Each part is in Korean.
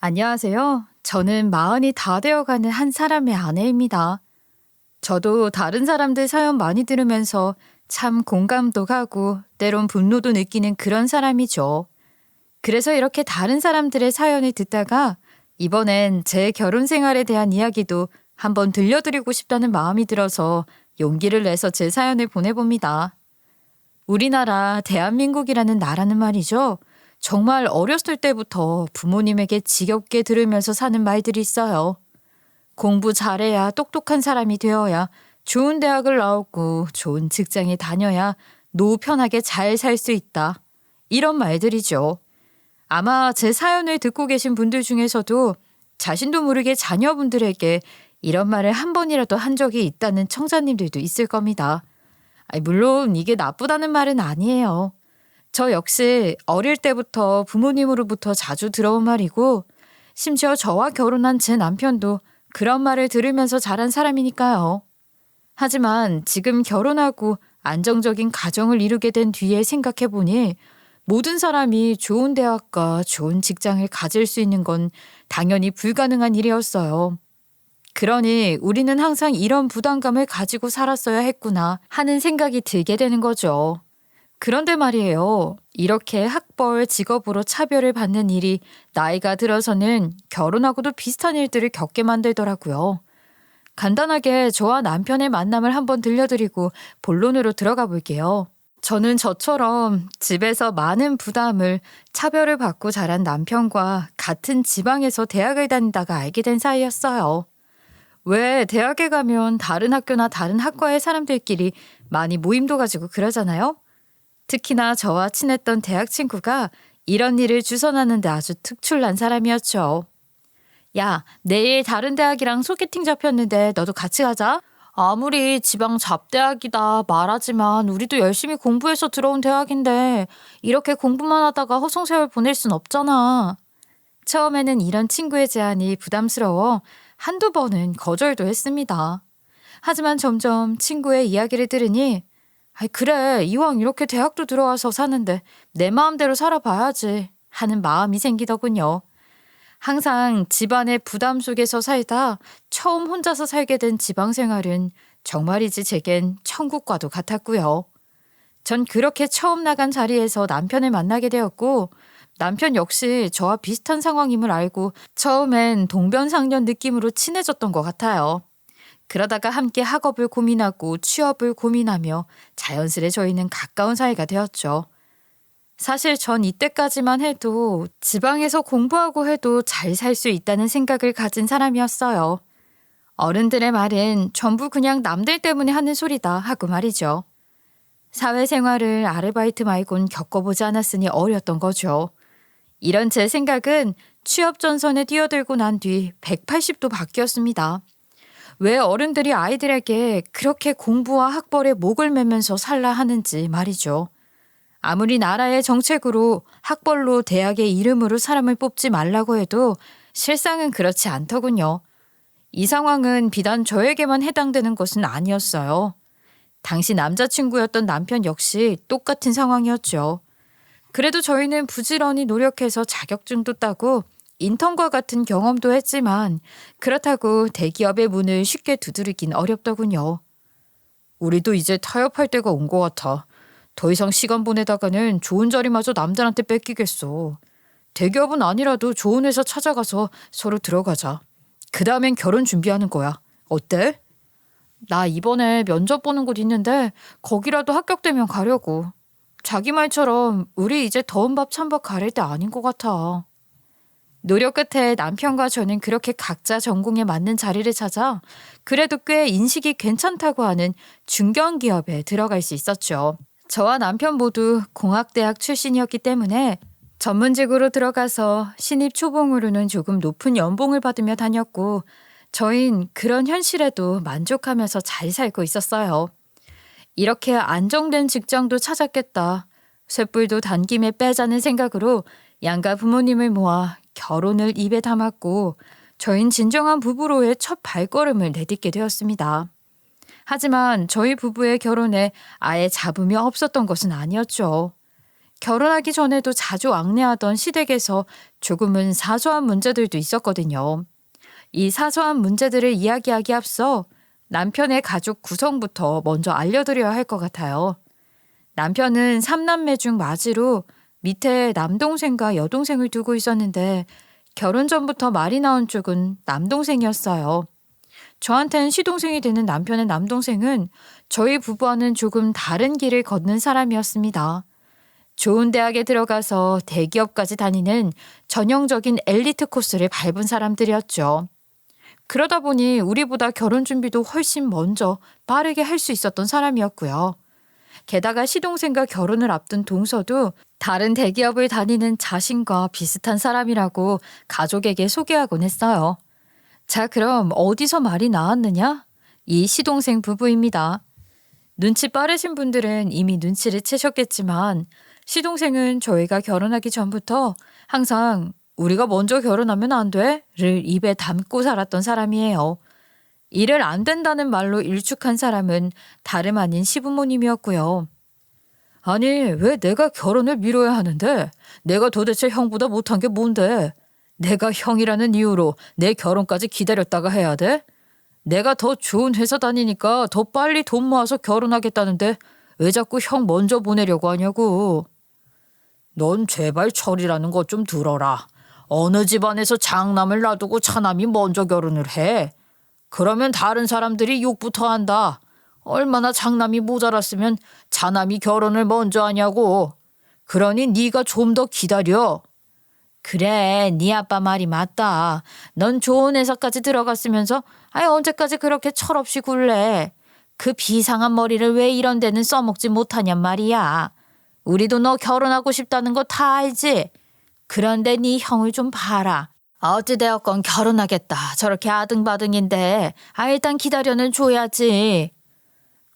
안녕하세요. 저는 마흔이 다 되어가는 한 사람의 아내입니다. 저도 다른 사람들 사연 많이 들으면서 참 공감도 가고 때론 분노도 느끼는 그런 사람이죠. 그래서 이렇게 다른 사람들의 사연을 듣다가 이번엔 제 결혼 생활에 대한 이야기도 한번 들려드리고 싶다는 마음이 들어서 용기를 내서 제 사연을 보내봅니다. 우리나라 대한민국이라는 나라는 말이죠. 정말 어렸을 때부터 부모님에게 지겹게 들으면서 사는 말들이 있어요. 공부 잘해야 똑똑한 사람이 되어야 좋은 대학을 나오고 좋은 직장에 다녀야 노후 편하게 잘 살 수 있다. 이런 말들이죠. 아마 제 사연을 듣고 계신 분들 중에서도 자신도 모르게 자녀분들에게 이런 말을 한 번이라도 한 적이 있다는 청자님들도 있을 겁니다. 물론 이게 나쁘다는 말은 아니에요. 저 역시 어릴 때부터 부모님으로부터 자주 들어온 말이고, 심지어 저와 결혼한 제 남편도 그런 말을 들으면서 자란 사람이니까요. 하지만 지금 결혼하고 안정적인 가정을 이루게 된 뒤에 생각해보니 모든 사람이 좋은 대학과 좋은 직장을 가질 수 있는 건 당연히 불가능한 일이었어요. 그러니 우리는 항상 이런 부담감을 가지고 살았어야 했구나 하는 생각이 들게 되는 거죠. 그런데 말이에요. 이렇게 학벌, 직업으로 차별을 받는 일이 나이가 들어서는 결혼하고도 비슷한 일들을 겪게 만들더라고요. 간단하게 저와 남편의 만남을 한번 들려드리고 본론으로 들어가 볼게요. 저는 저처럼 집에서 많은 부담을, 차별을 받고 자란 남편과 같은 지방에서 대학을 다니다가 알게 된 사이였어요. 왜 대학에 가면 다른 학교나 다른 학과의 사람들끼리 많이 모임도 가지고 그러잖아요? 특히나 저와 친했던 대학 친구가 이런 일을 주선하는데 아주 특출난 사람이었죠. 야, 내일 다른 대학이랑 소개팅 잡혔는데 너도 같이 가자. 아무리 지방 잡대학이다 말하지만 우리도 열심히 공부해서 들어온 대학인데 이렇게 공부만 하다가 허송세월 보낼 순 없잖아. 처음에는 이런 친구의 제안이 부담스러워 한두 번은 거절도 했습니다. 하지만 점점 친구의 이야기를 들으니 그래, 이왕 이렇게 대학도 들어와서 사는데 내 마음대로 살아봐야지 하는 마음이 생기더군요. 항상 집안의 부담 속에서 살다 처음 혼자서 살게 된 지방 생활은 정말이지 제겐 천국과도 같았고요. 전 그렇게 처음 나간 자리에서 남편을 만나게 되었고, 남편 역시 저와 비슷한 상황임을 알고 처음엔 동병상련 느낌으로 친해졌던 것 같아요. 그러다가 함께 학업을 고민하고 취업을 고민하며 자연스레 저희는 가까운 사이가 되었죠. 사실 전 이때까지만 해도 지방에서 공부하고 해도 잘 살 수 있다는 생각을 가진 사람이었어요. 어른들의 말은 전부 그냥 남들 때문에 하는 소리다 하고 말이죠. 사회생활을 아르바이트 말곤 겪어보지 않았으니 어렸던 거죠. 이런 제 생각은 취업 전선에 뛰어들고 난 뒤 180도 바뀌었습니다. 왜 어른들이 아이들에게 그렇게 공부와 학벌에 목을 매면서 살라 하는지 말이죠. 아무리 나라의 정책으로 학벌로 대학의 이름으로 사람을 뽑지 말라고 해도 실상은 그렇지 않더군요. 이 상황은 비단 저에게만 해당되는 것은 아니었어요. 당시 남자친구였던 남편 역시 똑같은 상황이었죠. 그래도 저희는 부지런히 노력해서 자격증도 따고 인턴과 같은 경험도 했지만 그렇다고 대기업의 문을 쉽게 두드리긴 어렵더군요. 우리도 이제 타협할 때가 온 것 같아. 더 이상 시간 보내다가는 좋은 자리마저 남들한테 뺏기겠어. 대기업은 아니라도 좋은 회사 찾아가서 서로 들어가자. 그 다음엔 결혼 준비하는 거야. 어때? 나 이번에 면접 보는 곳 있는데 거기라도 합격되면 가려고. 자기 말처럼 우리 이제 더운 밥 찬 밥 가릴 때 아닌 것 같아. 노력 끝에 남편과 저는 그렇게 각자 전공에 맞는 자리를 찾아 그래도 꽤 인식이 괜찮다고 하는 중견기업에 들어갈 수 있었죠. 저와 남편 모두 공학대학 출신이었기 때문에 전문직으로 들어가서 신입 초봉으로는 조금 높은 연봉을 받으며 다녔고, 저흰 그런 현실에도 만족하면서 잘 살고 있었어요. 이렇게 안정된 직장도 찾았겠다. 쇳불도 단김에 빼자는 생각으로 양가 부모님을 모아 결혼을 입에 담았고, 저흰 진정한 부부로의 첫 발걸음을 내딛게 되었습니다. 하지만 저희 부부의 결혼에 아예 잡음이 없었던 것은 아니었죠. 결혼하기 전에도 자주 왕래하던 시댁에서 조금은 사소한 문제들도 있었거든요. 이 사소한 문제들을 이야기하기 앞서 남편의 가족 구성부터 먼저 알려드려야 할 것 같아요. 남편은 3남매 중 맞이로 밑에 남동생과 여동생을 두고 있었는데 결혼 전부터 말이 나온 쪽은 남동생이었어요. 저한텐 시동생이 되는 남편의 남동생은 저희 부부와는 조금 다른 길을 걷는 사람이었습니다. 좋은 대학에 들어가서 대기업까지 다니는 전형적인 엘리트 코스를 밟은 사람들이었죠. 그러다 보니 우리보다 결혼 준비도 훨씬 먼저 빠르게 할 수 있었던 사람이었고요. 게다가 시동생과 결혼을 앞둔 동서도 다른 대기업을 다니는 자신과 비슷한 사람이라고 가족에게 소개하곤 했어요. 자, 그럼 어디서 말이 나왔느냐? 이 시동생 부부입니다. 눈치 빠르신 분들은 이미 눈치를 채셨겠지만 시동생은 저희가 결혼하기 전부터 항상 우리가 먼저 결혼하면 안 돼? 를 입에 담고 살았던 사람이에요. 이를 안 된다는 말로 일축한 사람은 다름 아닌 시부모님이었고요. 아니, 왜 내가 결혼을 미뤄야 하는데? 내가 도대체 형보다 못한 게 뭔데? 내가 형이라는 이유로 내 결혼까지 기다렸다가 해야 돼? 내가 더 좋은 회사 다니니까 더 빨리 돈 모아서 결혼하겠다는데 왜 자꾸 형 먼저 보내려고 하냐고. 넌 제발 철이라는 것 좀 들어라. 어느 집안에서 장남을 놔두고 차남이 먼저 결혼을 해. 그러면 다른 사람들이 욕부터 한다. 얼마나 장남이 모자랐으면 차남이 결혼을 먼저 하냐고. 그러니 네가 좀 더 기다려. 그래, 네 아빠 말이 맞다. 넌 좋은 회사까지 들어갔으면서 언제까지 그렇게 철없이 굴래. 그 비상한 머리를 왜 이런 데는 써먹지 못하냔 말이야. 우리도 너 결혼하고 싶다는 거 다 알지? 그런데 네 형을 좀 봐라. 어찌되었건 결혼하겠다. 저렇게 아등바등인데 일단 기다려는 줘야지.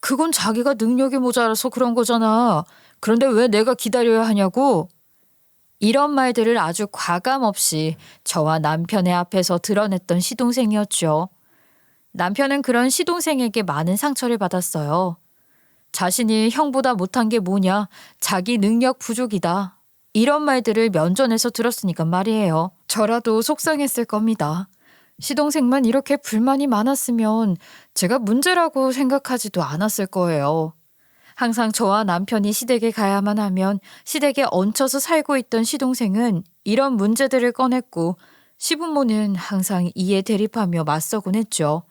그건 자기가 능력이 모자라서 그런 거잖아. 그런데 왜 내가 기다려야 하냐고. 이런 말들을 아주 과감 없이 저와 남편의 앞에서 드러냈던 시동생이었죠. 남편은 그런 시동생에게 많은 상처를 받았어요. 자신이 형보다 못한 게 뭐냐, 자기 능력 부족이다. 이런 말들을 면전에서 들었으니까 말이에요. 저라도 속상했을 겁니다. 시동생만 이렇게 불만이 많았으면 제가 문제라고 생각하지도 않았을 거예요. 항상 저와 남편이 시댁에 가야만 하면 시댁에 얹혀서 살고 있던 시동생은 이런 문제들을 꺼냈고 시부모는 항상 이에 대립하며 맞서곤 했죠.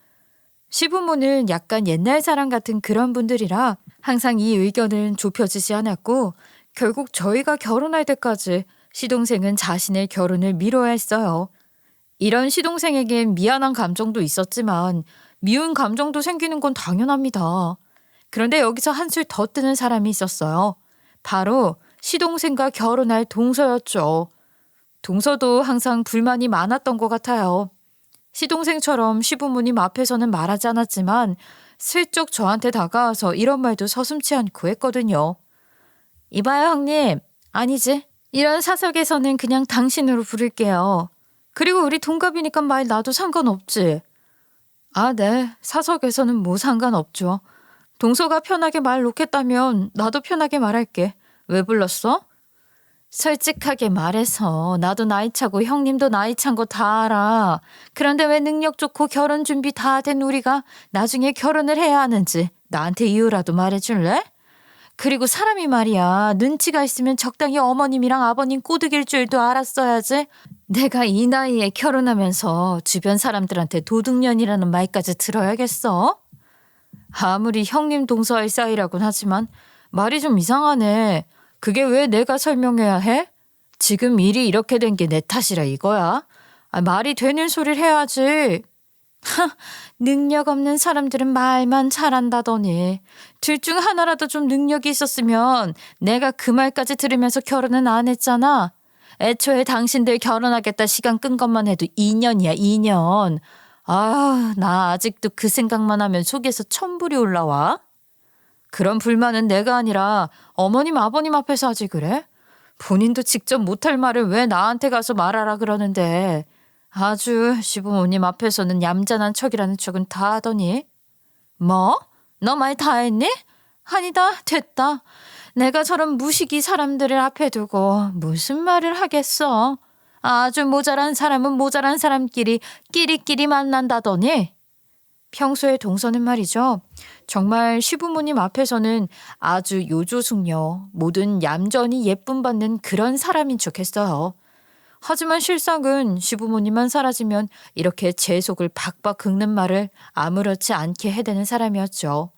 시부모는 약간 옛날 사람 같은 그런 분들이라 항상 이 의견은 좁혀지지 않았고 결국 저희가 결혼할 때까지 시동생은 자신의 결혼을 미뤄야 했어요. 이런 시동생에겐 미안한 감정도 있었지만 미운 감정도 생기는 건 당연합니다. 그런데 여기서 한술 더 뜨는 사람이 있었어요. 바로 시동생과 결혼할 동서였죠. 동서도 항상 불만이 많았던 것 같아요. 시동생처럼 시부모님 앞에서는 말하지 않았지만 슬쩍 저한테 다가와서 이런 말도 서슴지 않고 했거든요. 이봐요 형님. 아니지. 이런 사석에서는 그냥 당신으로 부를게요. 그리고 우리 동갑이니까 말 나도 상관없지. 네. 사석에서는 뭐 상관없죠. 동서가 편하게 말 놓겠다면 나도 편하게 말할게. 왜 불렀어? 솔직하게 말해서 나도 나이 차고 형님도 나이 찬 거 다 알아. 그런데 왜 능력 좋고 결혼 준비 다 된 우리가 나중에 결혼을 해야 하는지 나한테 이유라도 말해줄래? 그리고 사람이 말이야, 눈치가 있으면 적당히 어머님이랑 아버님 꼬드길 줄도 알았어야지. 내가 이 나이에 결혼하면서 주변 사람들한테 도둑년이라는 말까지 들어야겠어? 아무리 형님 동서의 사이라곤 하지만 말이 좀 이상하네. 그게 왜 내가 설명해야 해? 지금 일이 이렇게 된 게 내 탓이라 이거야? 말이 되는 소리를 해야지. 능력 없는 사람들은 말만 잘한다더니. 둘 중 하나라도 좀 능력이 있었으면 내가 그 말까지 들으면서 결혼은 안 했잖아. 애초에 당신들 결혼하겠다 시간 끈 것만 해도 2년이야, 2년. 나 아직도 그 생각만 하면 속에서 천불이 올라와. 그런 불만은 내가 아니라 어머님 아버님 앞에서 하지 그래? 본인도 직접 못할 말을 왜 나한테 가서 말하라 그러는데. 아주 시부모님 앞에서는 얌전한 척이라는 척은 다 하더니. 뭐? 너 말 다 했니? 아니다, 됐다. 내가 저런 무식이 사람들을 앞에 두고 무슨 말을 하겠어. 아주 모자란 사람은 모자란 사람끼리 끼리끼리 만난다더니. 평소에 동서는 말이죠. 정말 시부모님 앞에서는 아주 요조숙녀, 모든 얌전히 예쁨 받는 그런 사람인 척했어요. 하지만 실상은 시부모님만 사라지면 이렇게 제 속을 박박 긁는 말을 아무렇지 않게 해대는 사람이었죠.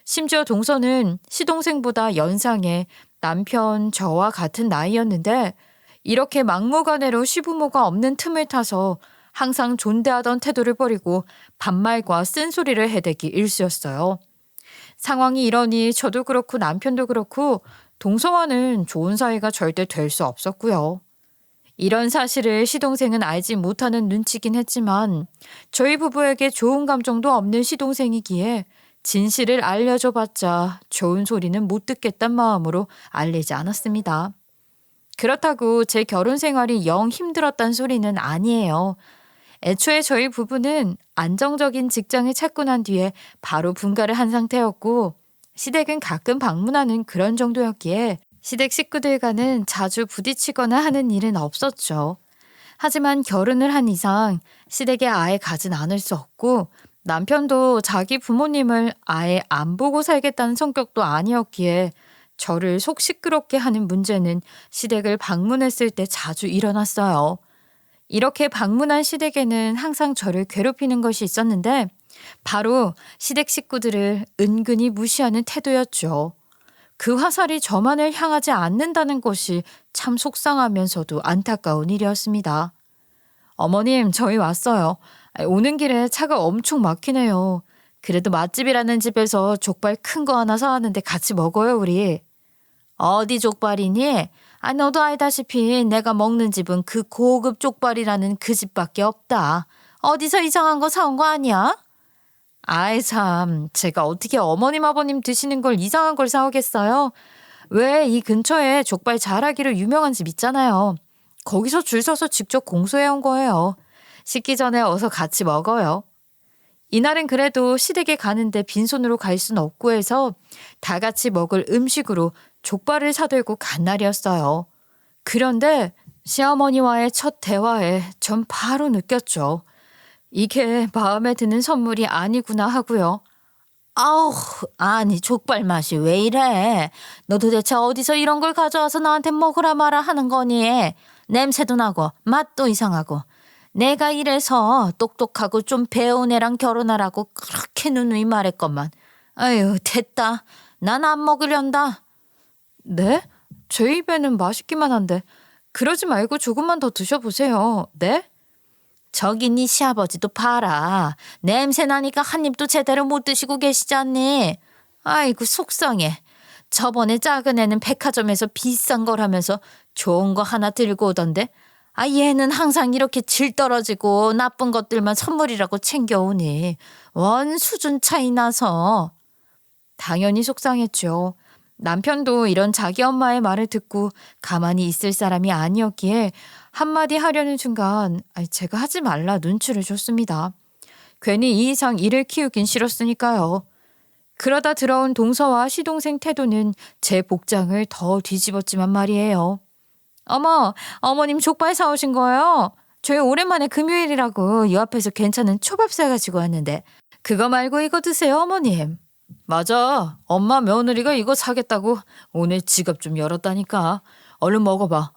심지어 동서는 시동생보다 연상에 남편 저와 같은 나이였는데 이렇게 막무가내로 시부모가 없는 틈을 타서 항상 존대하던 태도를 버리고 반말과 쓴소리를 해대기 일쑤였어요. 상황이 이러니 저도 그렇고 남편도 그렇고 동서와는 좋은 사이가 절대 될 수 없었고요. 이런 사실을 시동생은 알지 못하는 눈치긴 했지만 저희 부부에게 좋은 감정도 없는 시동생이기에 진실을 알려줘봤자 좋은 소리는 못 듣겠단 마음으로 알리지 않았습니다. 그렇다고 제 결혼 생활이 영 힘들었단 소리는 아니에요. 애초에 저희 부부는 안정적인 직장을 찾고 난 뒤에 바로 분가를 한 상태였고 시댁은 가끔 방문하는 그런 정도였기에 시댁 식구들과는 자주 부딪히거나 하는 일은 없었죠. 하지만 결혼을 한 이상 시댁에 아예 가진 않을 수 없고 남편도 자기 부모님을 아예 안 보고 살겠다는 성격도 아니었기에 저를 속 시끄럽게 하는 문제는 시댁을 방문했을 때 자주 일어났어요. 이렇게 방문한 시댁에는 항상 저를 괴롭히는 것이 있었는데 바로 시댁 식구들을 은근히 무시하는 태도였죠. 그 화살이 저만을 향하지 않는다는 것이 참 속상하면서도 안타까운 일이었습니다. 어머님, 저희 왔어요. 오는 길에 차가 엄청 막히네요. 그래도 맛집이라는 집에서 족발 큰 거 하나 사왔는데 같이 먹어요, 우리. 어디 족발이니? 너도 알다시피 내가 먹는 집은 그 고급 족발이라는 그 집밖에 없다. 어디서 이상한 거 사온 거 아니야? 아이 참, 제가 어떻게 어머님 아버님 드시는 걸 이상한 걸 사오겠어요? 왜 이 근처에 족발 잘하기로 유명한 집 있잖아요. 거기서 줄 서서 직접 공수해 온 거예요. 식기 전에 어서 같이 먹어요. 이날은 그래도 시댁에 가는데 빈손으로 갈 순 없고 해서 다 같이 먹을 음식으로 족발을 사들고 간 날이었어요. 그런데 시어머니와의 첫 대화에 전 바로 느꼈죠. 이게 마음에 드는 선물이 아니구나 하고요. 아우, 아니 족발 맛이 왜 이래? 너 도대체 어디서 이런 걸 가져와서 나한테 먹으라 마라 하는 거니? 냄새도 나고 맛도 이상하고. 내가 이래서 똑똑하고 좀 배운 애랑 결혼하라고 그렇게 누누이 말했건만. 아유, 됐다. 난 안 먹으련다. 네? 제 입에는 맛있기만 한데 그러지 말고 조금만 더 드셔보세요. 네? 저기 네 시아버지도 봐라. 냄새 나니까 한 입도 제대로 못 드시고 계시지 않니? 아이고 속상해. 저번에 작은 애는 백화점에서 비싼 거라면서 좋은 거 하나 들고 오던데 얘는 항상 이렇게 질 떨어지고 나쁜 것들만 선물이라고 챙겨오니 원 수준 차이 나서. 당연히 속상했죠. 남편도 이런 자기 엄마의 말을 듣고 가만히 있을 사람이 아니었기에 한마디 하려는 순간 제가 하지 말라 눈치를 줬습니다. 괜히 이 이상 일을 키우긴 싫었으니까요. 그러다 들어온 동서와 시동생 태도는 제 복장을 더 뒤집었지만 말이에요. 어머, 어머님 족발 사오신 거예요? 저희 오랜만에 금요일이라고 이 앞에서 괜찮은 초밥 사가지고 왔는데 그거 말고 이거 드세요, 어머님. 맞아. 엄마 며느리가 이거 사겠다고 오늘 지갑 좀 열었다니까. 얼른 먹어봐.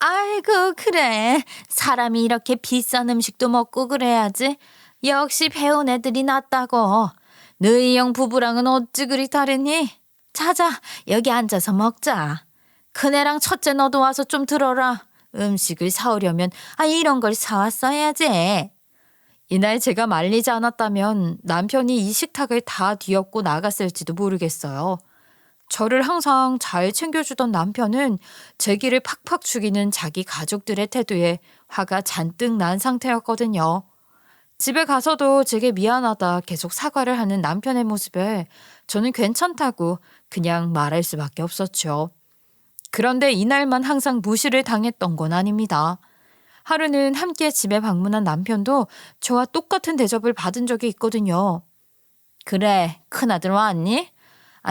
아이고 그래. 사람이 이렇게 비싼 음식도 먹고 그래야지. 역시 배운 애들이 낫다고. 너희 형 부부랑은 어찌 그리 다르니? 자자 여기 앉아서 먹자. 큰애랑 첫째 너도 와서 좀 들어라. 음식을 사오려면 이런 걸 사왔어야지. 이날 제가 말리지 않았다면 남편이 이 식탁을 다 뒤엎고 나갔을지도 모르겠어요. 저를 항상 잘 챙겨주던 남편은 제 길을 팍팍 죽이는 자기 가족들의 태도에 화가 잔뜩 난 상태였거든요. 집에 가서도 제게 미안하다 계속 사과를 하는 남편의 모습에 저는 괜찮다고 그냥 말할 수밖에 없었죠. 그런데 이날만 항상 무시를 당했던 건 아닙니다. 하루는 함께 집에 방문한 남편도 저와 똑같은 대접을 받은 적이 있거든요. 그래, 큰아들 왔니?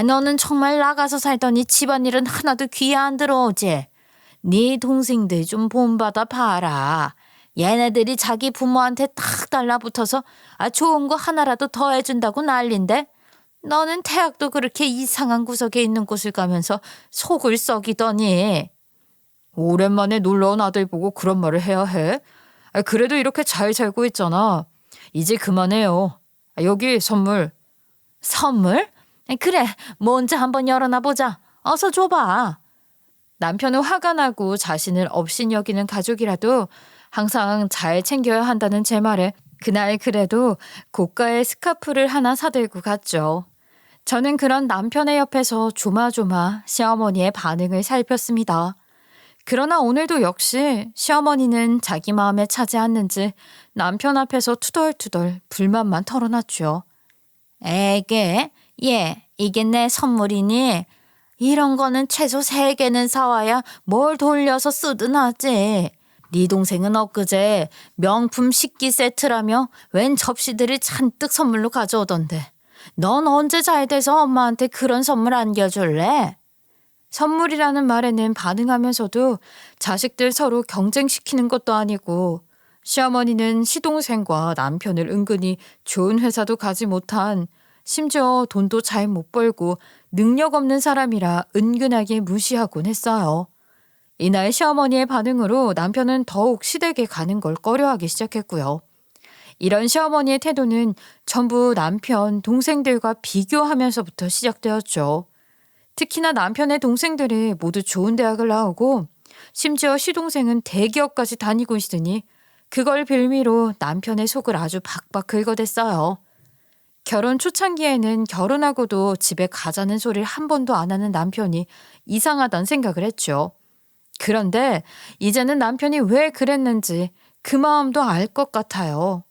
너는 정말 나가서 살더니 집안일은 하나도 귀에 안 들어오지? 네 동생들 좀 본받아 봐라. 얘네들이 자기 부모한테 탁 달라붙어서 좋은 거 하나라도 더 해준다고 난린데 너는 대학도 그렇게 이상한 구석에 있는 곳을 가면서 속을 썩이더니. 오랜만에 놀러온 아들 보고 그런 말을 해야 해? 그래도 이렇게 잘 살고 있잖아. 이제 그만해요. 여기 선물. 선물? 그래, 먼저 한번 열어놔 보자. 어서 줘봐. 남편은 화가 나고 자신을 업신 여기는 가족이라도 항상 잘 챙겨야 한다는 제 말에 그날 그래도 고가의 스카프를 하나 사들고 갔죠. 저는 그런 남편의 옆에서 조마조마 시어머니의 반응을 살폈습니다. 그러나 오늘도 역시 시어머니는 자기 마음에 차지 않는지 남편 앞에서 투덜투덜 불만만 털어놨죠. 에게, 이게 내 선물이니? 이런 거는 최소 3개는 사와야 뭘 돌려서 쓰든 하지. 네 동생은 엊그제 명품 식기 세트라며 웬 접시들을 잔뜩 선물로 가져오던데. 넌 언제 잘 돼서 엄마한테 그런 선물 안겨줄래? 선물이라는 말에는 반응하면서도 자식들 서로 경쟁시키는 것도 아니고 시어머니는 시동생과 남편을 은근히 좋은 회사도 가지 못한 심지어 돈도 잘 못 벌고 능력 없는 사람이라 은근하게 무시하곤 했어요. 이날 시어머니의 반응으로 남편은 더욱 시댁에 가는 걸 꺼려하기 시작했고요. 이런 시어머니의 태도는 전부 남편, 동생들과 비교하면서부터 시작되었죠. 특히나 남편의 동생들이 모두 좋은 대학을 나오고 심지어 시동생은 대기업까지 다니고 있으니 그걸 빌미로 남편의 속을 아주 박박 긁어댔어요. 결혼 초창기에는 결혼하고도 집에 가자는 소리를 한 번도 안 하는 남편이 이상하다는 생각을 했죠. 그런데 이제는 남편이 왜 그랬는지 그 마음도 알 것 같아요.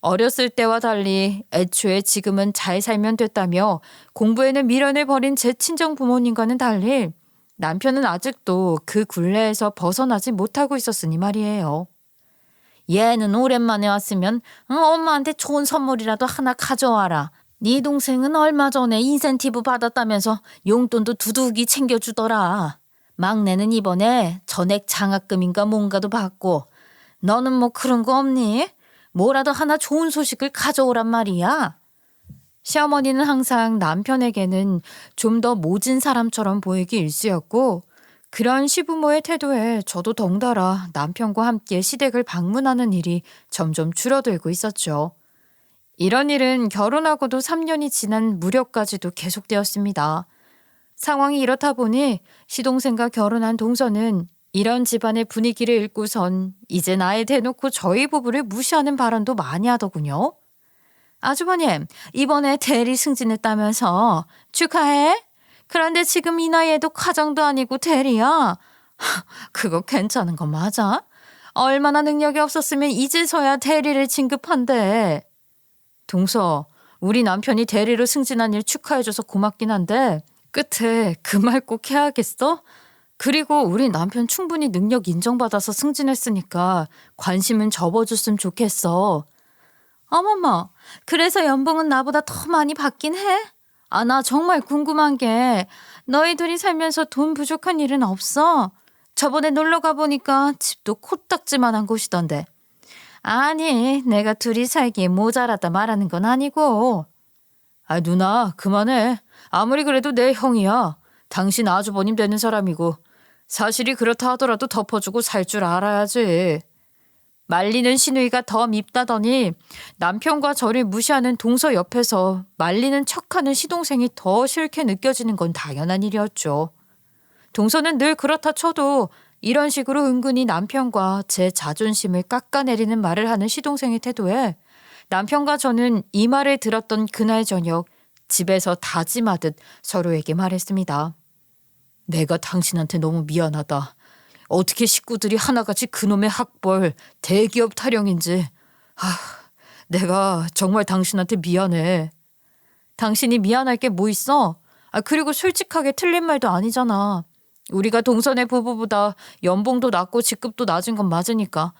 어렸을 때와 달리 애초에 지금은 잘 살면 됐다며 공부에는 미련을 버린 제 친정 부모님과는 달리 남편은 아직도 그 굴레에서 벗어나지 못하고 있었으니 말이에요. 얘는 오랜만에 왔으면 엄마한테 좋은 선물이라도 하나 가져와라. 네 동생은 얼마 전에 인센티브 받았다면서 용돈도 두둑이 챙겨주더라. 막내는 이번에 전액 장학금인가 뭔가도 받고. 너는 뭐 그런 거 없니? 뭐라도 하나 좋은 소식을 가져오란 말이야. 시어머니는 항상 남편에게는 좀 더 모진 사람처럼 보이기 일쑤였고 그런 시부모의 태도에 저도 덩달아 남편과 함께 시댁을 방문하는 일이 점점 줄어들고 있었죠. 이런 일은 결혼하고도 3년이 지난 무렵까지도 계속되었습니다. 상황이 이렇다 보니 시동생과 결혼한 동서는 이런 집안의 분위기를 읽고선 이제 아예 대놓고 저희 부부를 무시하는 발언도 많이 하더군요. 아주버님, 이번에 대리 승진했다면서 축하해? 그런데 지금 이 나이에도 과장도 아니고 대리야? 그거 괜찮은 거 맞아? 얼마나 능력이 없었으면 이제서야 대리를 진급한대. 동서, 우리 남편이 대리로 승진한 일 축하해줘서 고맙긴 한데 끝에 그 말 꼭 해야겠어? 그리고 우리 남편 충분히 능력 인정받아서 승진했으니까 관심은 접어줬으면 좋겠어. 어머머, 그래서 연봉은 나보다 더 많이 받긴 해? 나 정말 궁금한 게 너희 둘이 살면서 돈 부족한 일은 없어? 저번에 놀러 가보니까 집도 코딱지만한 곳이던데. 아니, 내가 둘이 살기에 모자라다 말하는 건 아니고. 누나, 그만해. 아무리 그래도 내 형이야. 당신 아주버님 되는 사람이고 사실이 그렇다 하더라도 덮어주고 살 줄 알아야지. 말리는 시누이가 더 밉다더니 남편과 저를 무시하는 동서 옆에서 말리는 척하는 시동생이 더 싫게 느껴지는 건 당연한 일이었죠. 동서는 늘 그렇다 쳐도 이런 식으로 은근히 남편과 제 자존심을 깎아내리는 말을 하는 시동생의 태도에 남편과 저는 이 말을 들었던 그날 저녁 집에서 다짐하듯 서로에게 말했습니다. 내가 당신한테 너무 미안하다. 어떻게 식구들이 하나같이 그놈의 학벌, 대기업 타령인지. 내가 정말 당신한테 미안해. 당신이 미안할 게 뭐 있어? 그리고 솔직하게 틀린 말도 아니잖아. 우리가 동선의 부부보다 연봉도 낮고 직급도 낮은 건 맞으니까.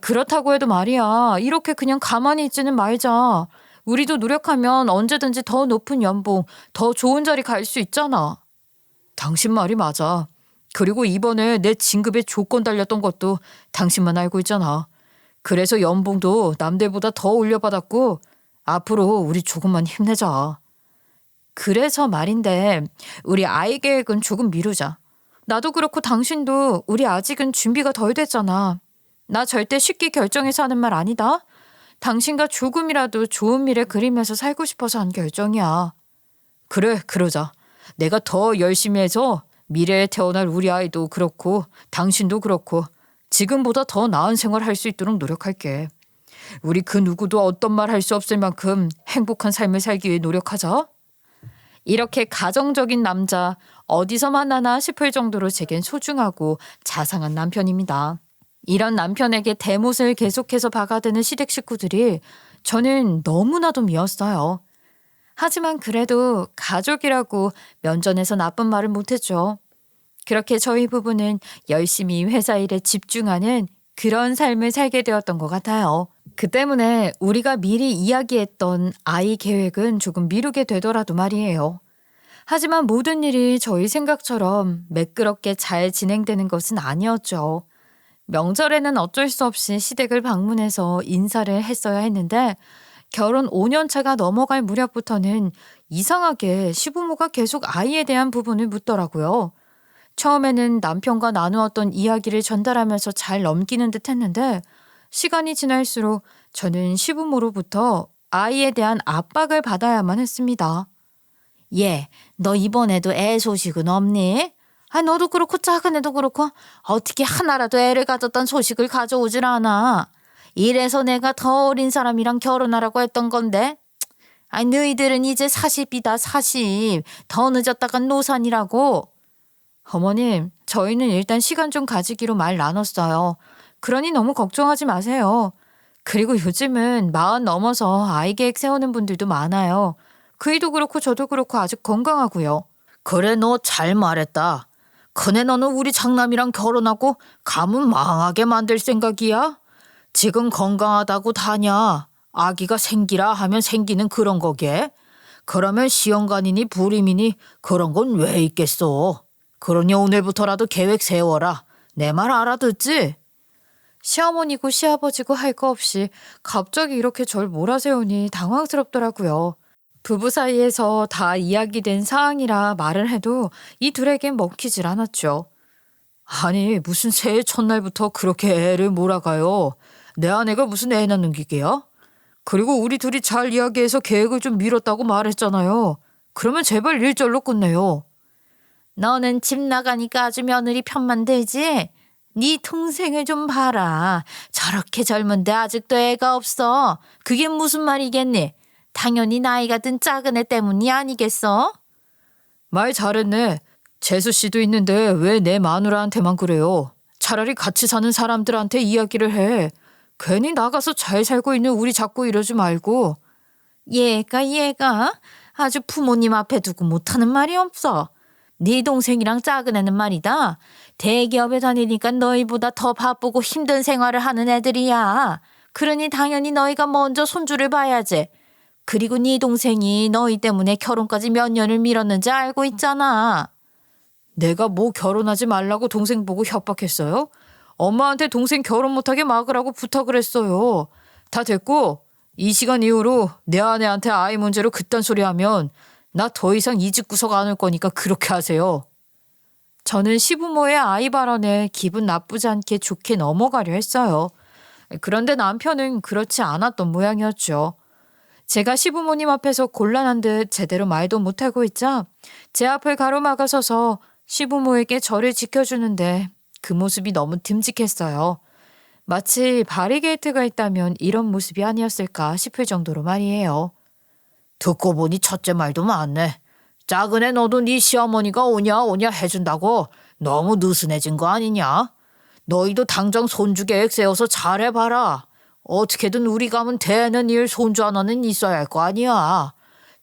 그렇다고 해도 말이야. 이렇게 그냥 가만히 있지는 말자. 우리도 노력하면 언제든지 더 높은 연봉, 더 좋은 자리 갈 수 있잖아. 당신 말이 맞아. 그리고 이번에 내 진급에 조건 달렸던 것도 당신만 알고 있잖아. 그래서 연봉도 남들보다 더 올려받았고 앞으로 우리 조금만 힘내자. 그래서 말인데 우리 아이 계획은 조금 미루자. 나도 그렇고 당신도 우리 아직은 준비가 덜 됐잖아. 나 절대 쉽게 결정해서 하는 말 아니다. 당신과 조금이라도 좋은 미래 그리면서 살고 싶어서 한 결정이야. 그래, 그러자. 내가 더 열심히 해서 미래에 태어날 우리 아이도 그렇고 당신도 그렇고 지금보다 더 나은 생활을 할 수 있도록 노력할게. 우리 그 누구도 어떤 말 할 수 없을 만큼 행복한 삶을 살기 위해 노력하자. 이렇게 가정적인 남자 어디서 만나나 싶을 정도로 제겐 소중하고 자상한 남편입니다. 이런 남편에게 대못을 계속해서 박아대는 시댁 식구들이 저는 너무나도 미웠어요. 하지만 그래도 가족이라고 면전에서 나쁜 말을 못했죠. 그렇게 저희 부부는 열심히 회사 일에 집중하는 그런 삶을 살게 되었던 것 같아요. 그 때문에 우리가 미리 이야기했던 아이 계획은 조금 미루게 되더라도 말이에요. 하지만 모든 일이 저희 생각처럼 매끄럽게 잘 진행되는 것은 아니었죠. 명절에는 어쩔 수 없이 시댁을 방문해서 인사를 했어야 했는데 결혼 5년 차가 넘어갈 무렵부터는 이상하게 시부모가 계속 아이에 대한 부분을 묻더라고요. 처음에는 남편과 나누었던 이야기를 전달하면서 잘 넘기는 듯 했는데 시간이 지날수록 저는 시부모로부터 아이에 대한 압박을 받아야만 했습니다. 얘, 너 이번에도 애 소식은 없니? 너도 그렇고 작은 애도 그렇고 어떻게 하나라도 애를 가졌단 소식을 가져오질 않아. 이래서 내가 더 어린 사람이랑 결혼하라고 했던 건데. 너희들은 이제 40이다 40. 더 늦었다간 노산이라고. 어머님, 저희는 일단 시간 좀 가지기로 말 나눴어요. 그러니 너무 걱정하지 마세요. 그리고 요즘은 40 넘어서 아이 계획 세우는 분들도 많아요. 그이도 그렇고 저도 그렇고 아직 건강하고요. 그래, 너 잘 말했다. 그네 너는 우리 장남이랑 결혼하고 가문 망하게 만들 생각이야? 지금 건강하다고 다냐? 아기가 생기라 하면 생기는 그런 거게? 그러면 시험관이니 불임이니 그런 건 왜 있겠어? 그러니 오늘부터라도 계획 세워라. 내 말 알아듣지? 시어머니고 시아버지고 할 거 없이 갑자기 이렇게 절 몰아세우니 당황스럽더라고요. 부부 사이에서 다 이야기된 사항이라 말을 해도 이 둘에겐 먹히질 않았죠. 아니, 무슨 새해 첫날부터 그렇게 애를 몰아가요. 내 아내가 무슨 애 낳는 기계야? 그리고 우리 둘이 잘 이야기해서 계획을 좀 미뤘다고 말했잖아요. 그러면 제발 일절로 끝내요. 너는 집 나가니까 아주 며느리 편만 들지? 네 동생을 좀 봐라. 저렇게 젊은데 아직도 애가 없어. 그게 무슨 말이겠니? 당연히 나이가 든 작은 애 때문이 아니겠어? 말 잘했네. 재수 씨도 있는데 왜 내 마누라한테만 그래요? 차라리 같이 사는 사람들한테 이야기를 해. 괜히 나가서 잘 살고 있는 우리 자꾸 이러지 말고. 얘가 아주 부모님 앞에 두고 못하는 말이 없어. 네 동생이랑 작은 애는 말이다. 대기업에 다니니까 너희보다 더 바쁘고 힘든 생활을 하는 애들이야. 그러니 당연히 너희가 먼저 손주를 봐야지. 그리고 네 동생이 너희 때문에 결혼까지 몇 년을 미뤘는지 알고 있잖아. 내가 뭐 결혼하지 말라고 동생 보고 협박했어요? 엄마한테 동생 결혼 못하게 막으라고 부탁을 했어요. 다 됐고 이 시간 이후로 내 아내한테 아이 문제로 그딴 소리 하면 나 더 이상 이 집 구석 안 올 거니까 그렇게 하세요. 저는 시부모의 아이 발언에 기분 나쁘지 않게 좋게 넘어가려 했어요. 그런데 남편은 그렇지 않았던 모양이었죠. 제가 시부모님 앞에서 곤란한 듯 제대로 말도 못하고 있자 제 앞을 가로막아서서 시부모에게 저를 지켜주는데 그 모습이 너무 듬직했어요. 마치 바리게이트가 있다면 이런 모습이 아니었을까 싶을 정도로 말이에요. 듣고 보니 첫째 말도 맞네. 작은 애 너도 네 시어머니가 오냐 해준다고 너무 느슨해진 거 아니냐? 너희도 당장 손주 계획 세워서 잘해봐라. 어떻게든 우리 가문 되는 일 손주 하나는 있어야 할 거 아니야.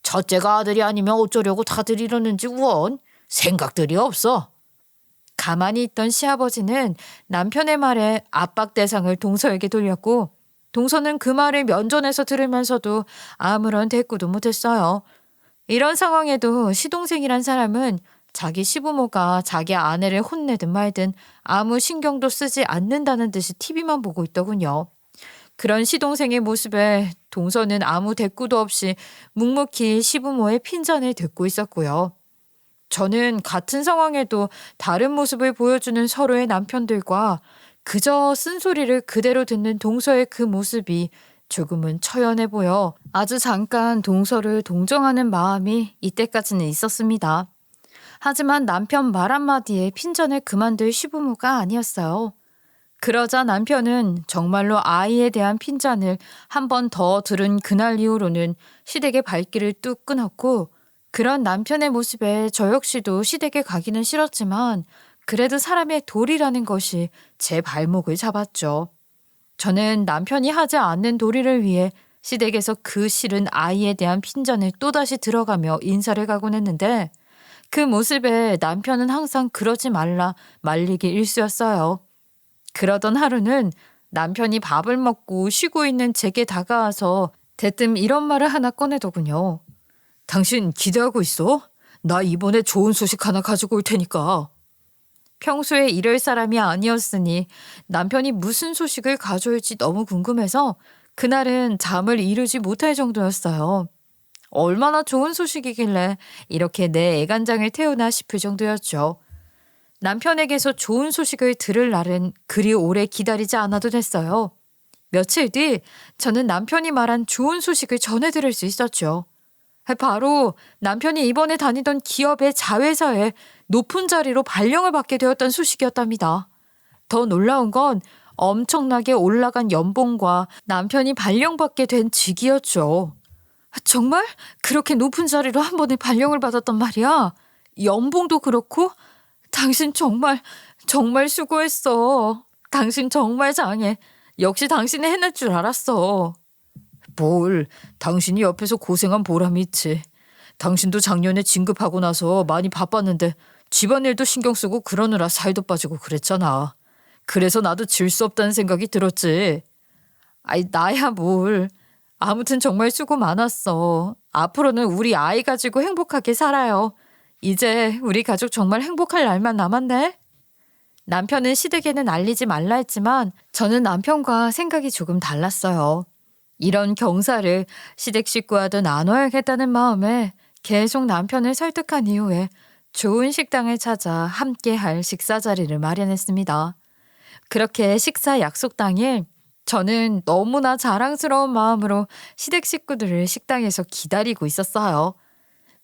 첫째가 아들이 아니면 어쩌려고 다들 이러는지 원 생각들이 없어. 가만히 있던 시아버지는 남편의 말에 압박 대상을 동서에게 돌렸고 동서는 그 말을 면전에서 들으면서도 아무런 대꾸도 못했어요. 이런 상황에도 시동생이란 사람은 자기 시부모가 자기 아내를 혼내든 말든 아무 신경도 쓰지 않는다는 듯이 TV만 보고 있더군요. 그런 시동생의 모습에 동서는 아무 대꾸도 없이 묵묵히 시부모의 핀잔을 듣고 있었고요. 저는 같은 상황에도 다른 모습을 보여주는 서로의 남편들과 그저 쓴소리를 그대로 듣는 동서의 그 모습이 조금은 처연해 보여 아주 잠깐 동서를 동정하는 마음이 이때까지는 있었습니다. 하지만 남편 말 한마디에 핀잔을 그만둘 시부모가 아니었어요. 그러자 남편은 정말로 아이에 대한 핀잔을 한 번 더 들은 그날 이후로는 시댁의 발길을 뚝 끊었고, 그런 남편의 모습에 저 역시도 시댁에 가기는 싫었지만 그래도 사람의 도리라는 것이 제 발목을 잡았죠. 저는 남편이 하지 않는 도리를 위해 시댁에서 그 싫은 아이에 대한 핀잔을 또다시 들어가며 인사를 가곤 했는데, 그 모습에 남편은 항상 그러지 말라 말리기 일쑤였어요. 그러던 하루는 남편이 밥을 먹고 쉬고 있는 제게 다가와서 대뜸 이런 말을 하나 꺼내더군요. 당신 기대하고 있어? 나 이번에 좋은 소식 하나 가지고 올 테니까. 평소에 이럴 사람이 아니었으니 남편이 무슨 소식을 가져올지 너무 궁금해서 그날은 잠을 이루지 못할 정도였어요. 얼마나 좋은 소식이길래 이렇게 내 애간장을 태우나 싶을 정도였죠. 남편에게서 좋은 소식을 들을 날은 그리 오래 기다리지 않아도 됐어요. 며칠 뒤 저는 남편이 말한 좋은 소식을 전해드릴 수 있었죠. 바로 남편이 이번에 다니던 기업의 자회사에 높은 자리로 발령을 받게 되었던 소식이었답니다. 더 놀라운 건 엄청나게 올라간 연봉과 남편이 발령받게 된 직이었죠. 정말? 그렇게 높은 자리로 한 번에 발령을 받았단 말이야? 연봉도 그렇고? 당신 정말 수고했어. 당신 정말 장해. 역시 당신이 해낼 줄 알았어. 뭘, 당신이 옆에서 고생한 보람이 있지. 당신도 작년에 진급하고 나서 많이 바빴는데 집안일도 신경 쓰고 그러느라 살도 빠지고 그랬잖아. 그래서 나도 질 수 없다는 생각이 들었지. 아이, 나야 뭘. 아무튼 정말 수고 많았어. 앞으로는 우리 아이 가지고 행복하게 살아요. 이제 우리 가족 정말 행복할 날만 남았네. 남편은 시댁에는 알리지 말라 했지만 저는 남편과 생각이 조금 달랐어요. 이런 경사를 시댁 식구와도 나눠야겠다는 마음에 계속 남편을 설득한 이후에 좋은 식당을 찾아 함께 할 식사 자리를 마련했습니다. 그렇게 식사 약속 당일 저는 너무나 자랑스러운 마음으로 시댁 식구들을 식당에서 기다리고 있었어요.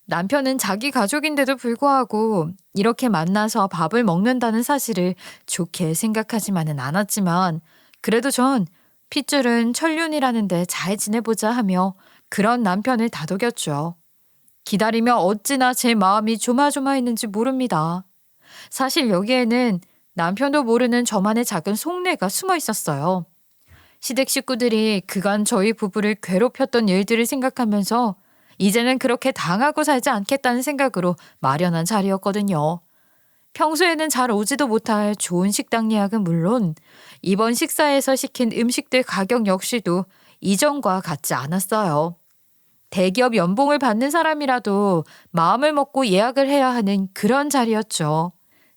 남편은 자기 가족인데도 불구하고 이렇게 만나서 밥을 먹는다는 사실을 좋게 생각하지만은 않았지만 그래도 전 핏줄은 천륜이라는데 잘 지내보자 하며 그런 남편을 다독였죠. 기다리며 어찌나 제 마음이 조마조마했는지 모릅니다. 사실 여기에는 남편도 모르는 저만의 작은 속내가 숨어 있었어요. 시댁 식구들이 그간 저희 부부를 괴롭혔던 일들을 생각하면서 이제는 그렇게 당하고 살지 않겠다는 생각으로 마련한 자리였거든요. 평소에는 잘 오지도 못할 좋은 식당 예약은 물론 이번 식사에서 시킨 음식들 가격 역시도 이전과 같지 않았어요. 대기업 연봉을 받는 사람이라도 마음을 먹고 예약을 해야 하는 그런 자리였죠.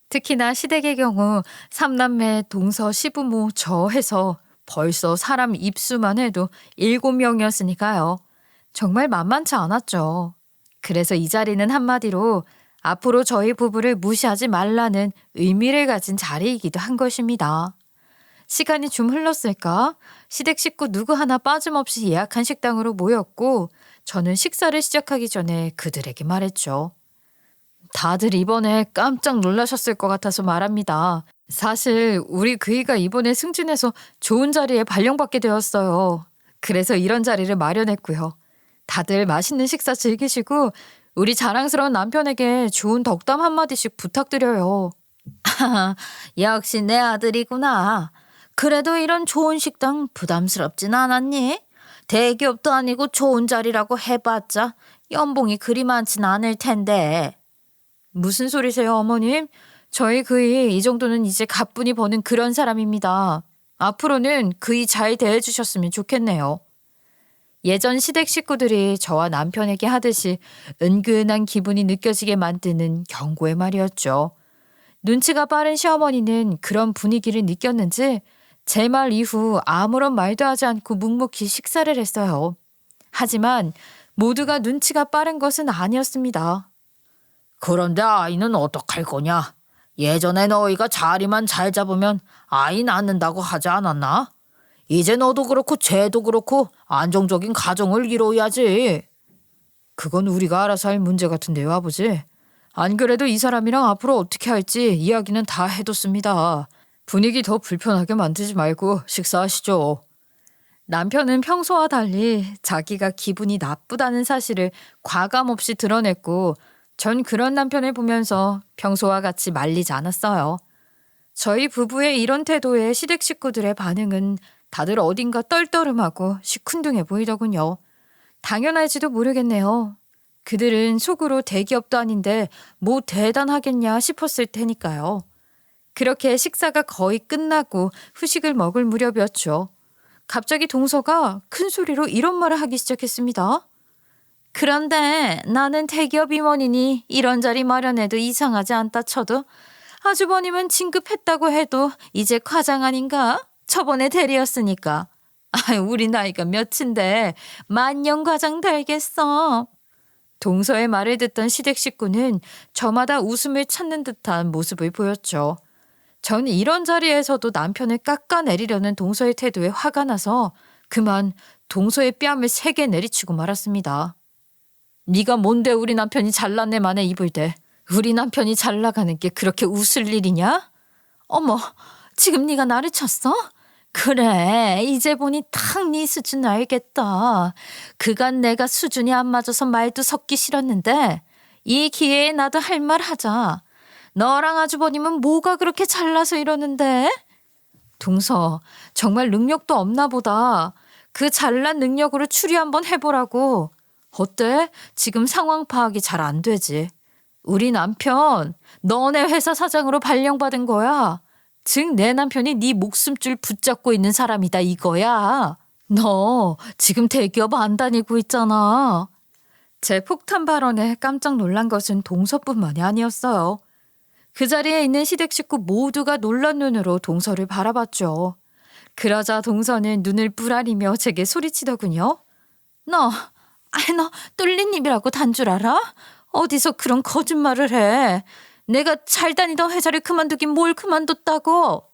특히나 시댁의 경우 삼남매 동서 시부모 저 해서 벌써 사람 입수만 해도 7명이었으니까요. 정말 만만치 않았죠. 그래서 이 자리는 한마디로 앞으로 저희 부부를 무시하지 말라는 의미를 가진 자리이기도 한 것입니다. 시간이 좀 흘렀을까? 시댁 식구 누구 하나 빠짐없이 예약한 식당으로 모였고 저는 식사를 시작하기 전에 그들에게 말했죠. 다들 이번에 깜짝 놀라셨을 것 같아서 말합니다. 사실 우리 그이가 이번에 승진해서 좋은 자리에 발령받게 되었어요. 그래서 이런 자리를 마련했고요. 다들 맛있는 식사 즐기시고 우리 자랑스러운 남편에게 좋은 덕담 한마디씩 부탁드려요. 역시 내 아들이구나. 그래도 이런 좋은 식당 부담스럽진 않았니? 대기업도 아니고 좋은 자리라고 해봤자 연봉이 그리 많진 않을 텐데. 무슨 소리세요, 어머님? 저희 그이 이 정도는 이제 가뿐히 버는 그런 사람입니다. 앞으로는 그이 잘 대해주셨으면 좋겠네요. 예전 시댁 식구들이 저와 남편에게 하듯이 은근한 기분이 느껴지게 만드는 경고의 말이었죠. 눈치가 빠른 시어머니는 그런 분위기를 느꼈는지 제 말 이후 아무런 말도 하지 않고 묵묵히 식사를 했어요. 하지만 모두가 눈치가 빠른 것은 아니었습니다. 그런데 아이는 어떡할 거냐? 예전에 너희가 자리만 잘 잡으면 아이 낳는다고 하지 않았나? 이제 너도 그렇고 쟤도 그렇고 안정적인 가정을 이루어야지. 그건 우리가 알아서 할 문제 같은데요, 아버지. 안 그래도 이 사람이랑 앞으로 어떻게 할지 이야기는 다 해뒀습니다. 분위기 더 불편하게 만들지 말고 식사하시죠. 남편은 평소와 달리 자기가 기분이 나쁘다는 사실을 과감 없이 드러냈고 전 그런 남편을 보면서 평소와 같이 말리지 않았어요. 저희 부부의 이런 태도에 시댁 식구들의 반응은 다들 어딘가 떨떠름하고 시큰둥해 보이더군요. 당연할지도 모르겠네요. 그들은 속으로 대기업도 아닌데 뭐 대단하겠냐 싶었을 테니까요. 그렇게 식사가 거의 끝나고 후식을 먹을 무렵이었죠. 갑자기 동서가 큰 소리로 이런 말을 하기 시작했습니다. 그런데 나는 대기업 임원이니 이런 자리 마련해도 이상하지 않다 쳐도 아주버님은 진급했다고 해도 이제 과장 아닌가? 저번에 대리였으니까. 아유, 우리 나이가 몇인데 만년 과장 달겠어. 동서의 말을 듣던 시댁 식구는 저마다 웃음을 찾는 듯한 모습을 보였죠. 전 이런 자리에서도 남편을 깎아내리려는 동서의 태도에 화가 나서 그만 동서의 뺨을 세게 내리치고 말았습니다. 네가 뭔데 우리 남편이 잘난 내 만에 입을 대. 우리 남편이 잘 나가는 게 그렇게 웃을 일이냐? 어머, 지금 네가 나를 쳤어? 그래, 이제 보니 탁 네 수준 알겠다. 그간 내가 수준이 안 맞아서 말도 섞기 싫었는데 이 기회에 나도 할 말 하자. 너랑 아주버님은 뭐가 그렇게 잘나서 이러는데? 동서, 정말 능력도 없나 보다. 그 잘난 능력으로 추리 한번 해보라고. 어때? 지금 상황 파악이 잘 안 되지. 우리 남편, 너네 회사 사장으로 발령받은 거야. 즉 내 남편이 네 목숨줄 붙잡고 있는 사람이다 이거야. 너 지금 대기업 안 다니고 있잖아. 제 폭탄 발언에 깜짝 놀란 것은 동서뿐만이 아니었어요. 그 자리에 있는 시댁 식구 모두가 놀란 눈으로 동서를 바라봤죠. 그러자 동서는 눈을 뿌라리며 제게 소리치더군요. 너 뚫린 입이라고 단 줄 알아? 어디서 그런 거짓말을 해. 내가 잘 다니던 회사를 그만두긴 뭘 그만뒀다고.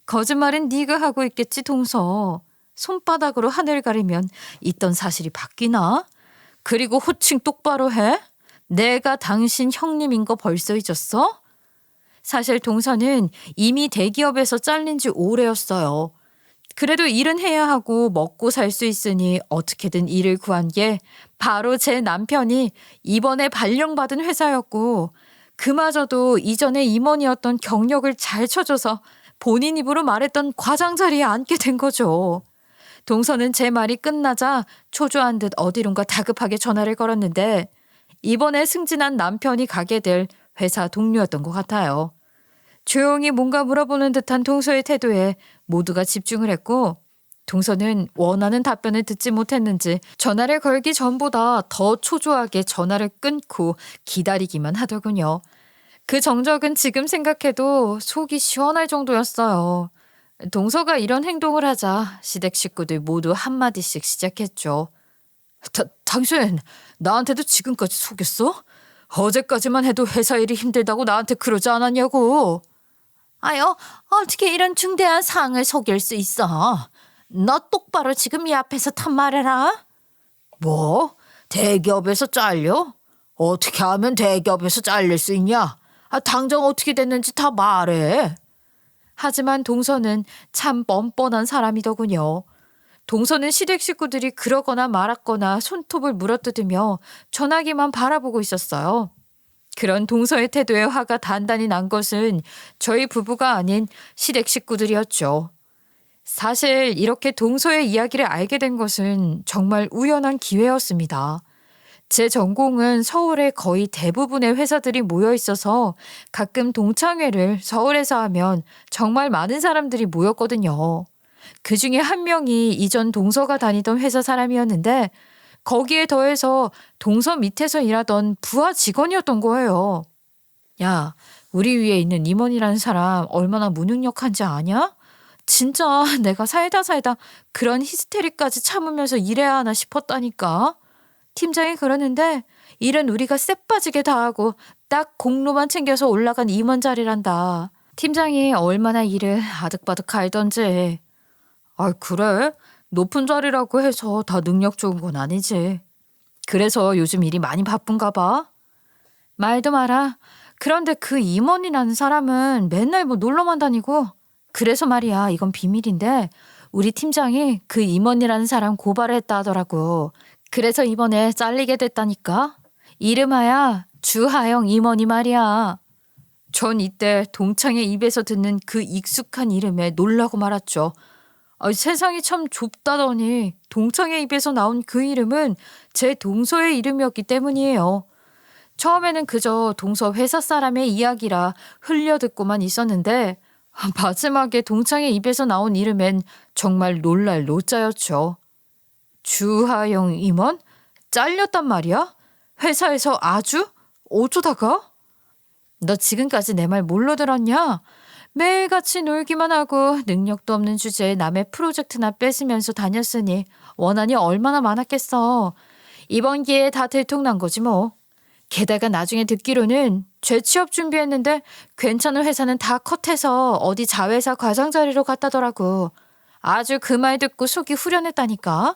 거짓말은 네가 하고 있겠지 동서. 손바닥으로 하늘 가리면 있던 사실이 바뀌나? 그리고 호칭 똑바로 해. 내가 당신 형님인 거 벌써 잊었어? 사실 동서는 이미 대기업에서 잘린 지 오래였어요. 그래도 일은 해야 하고 먹고 살 수 있으니 어떻게든 일을 구한 게 바로 제 남편이 이번에 발령받은 회사였고 그마저도 이전에 임원이었던 경력을 잘 쳐줘서 본인 입으로 말했던 과장 자리에 앉게 된 거죠. 동서는 제 말이 끝나자 초조한 듯 어디론가 다급하게 전화를 걸었는데 이번에 승진한 남편이 가게 될 회사 동료였던 것 같아요. 조용히 뭔가 물어보는 듯한 동서의 태도에 모두가 집중을 했고 동서는 원하는 답변을 듣지 못했는지 전화를 걸기 전보다 더 초조하게 전화를 끊고 기다리기만 하더군요. 그 정적은 지금 생각해도 속이 시원할 정도였어요. 동서가 이런 행동을 하자 시댁 식구들 모두 한마디씩 시작했죠. 당신 나한테도 지금까지 속였어? 어제까지만 해도 회사 일이 힘들다고 나한테 그러지 않았냐고. 아유, 어떻게 이런 중대한 사항을 속일 수 있어? 너 똑바로 지금 이 앞에서 탄말해라. 뭐? 대기업에서 잘려? 어떻게 하면 대기업에서 잘릴 수 있냐? 당장 어떻게 됐는지 다 말해. 하지만 동서는 참 뻔뻔한 사람이더군요. 동서는 시댁 식구들이 그러거나 말았거나 손톱을 물어뜯으며 전화기만 바라보고 있었어요. 그런 동서의 태도에 화가 단단히 난 것은 저희 부부가 아닌 시댁 식구들이었죠. 사실 이렇게 동서의 이야기를 알게 된 것은 정말 우연한 기회였습니다. 제 전공은 서울에 거의 대부분의 회사들이 모여 있어서 가끔 동창회를 서울에서 하면 정말 많은 사람들이 모였거든요. 그 중에 한 명이 이전 동서가 다니던 회사 사람이었는데 거기에 더해서 동서 밑에서 일하던 부하 직원이었던 거예요. 야, 우리 위에 있는 임원이라는 사람 얼마나 무능력한지 아냐? 진짜 내가 살다 그런 히스테리까지 참으면서 일해야 하나 싶었다니까. 팀장이 그러는데 일은 우리가 쎄빠지게 다 하고 딱 공로만 챙겨서 올라간 임원 자리란다. 팀장이 얼마나 일을 아득바득 알던지. 아, 그래? 높은 자리라고 해서 다 능력 좋은 건 아니지. 그래서 요즘 일이 많이 바쁜가 봐. 말도 마라. 그런데 그 임원이라는 사람은 맨날 뭐 놀러만 다니고. 그래서 말이야, 이건 비밀인데 우리 팀장이 그 임원이라는 사람 고발을 했다 하더라고. 그래서 이번에 잘리게 됐다니까. 이름하야 주하영 임원이 말이야. 전 이때 동창의 입에서 듣는 그 익숙한 이름에 놀라고 말았죠. 세상이 참 좁다더니 동창의 입에서 나온 그 이름은 제 동서의 이름이었기 때문이에요. 처음에는 그저 동서 회사 사람의 이야기라 흘려듣고만 있었는데 마지막에 동창의 입에서 나온 이름엔 정말 놀랄 노자였죠. 주하영 임원? 잘렸단 말이야? 회사에서 아주? 어쩌다가? 너 지금까지 내 말 뭘로 들었냐? 매일같이 놀기만 하고 능력도 없는 주제에 남의 프로젝트나 뺏으면서 다녔으니 원한이 얼마나 많았겠어. 이번 기회에 다 들통난 거지 뭐. 게다가 나중에 듣기로는 재취업 준비했는데 괜찮은 회사는 다 컷해서 어디 자회사 과장 자리로 갔다더라고. 아주 그 말 듣고 속이 후련했다니까.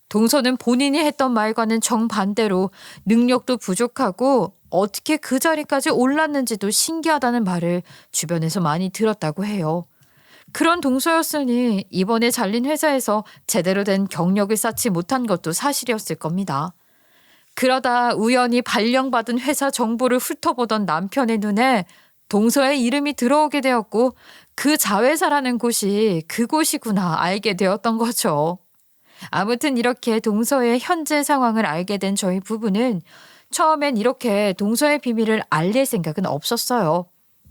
동서는 본인이 했던 말과는 정반대로 능력도 부족하고 어떻게 그 자리까지 올랐는지도 신기하다는 말을 주변에서 많이 들었다고 해요. 그런 동서였으니 이번에 잘린 회사에서 제대로 된 경력을 쌓지 못한 것도 사실이었을 겁니다. 그러다 우연히 발령받은 회사 정보를 훑어보던 남편의 눈에 동서의 이름이 들어오게 되었고 그 자회사라는 곳이 그곳이구나 알게 되었던 거죠. 아무튼 이렇게 동서의 현재 상황을 알게 된 저희 부부는 처음엔 이렇게 동서의 비밀을 알릴 생각은 없었어요.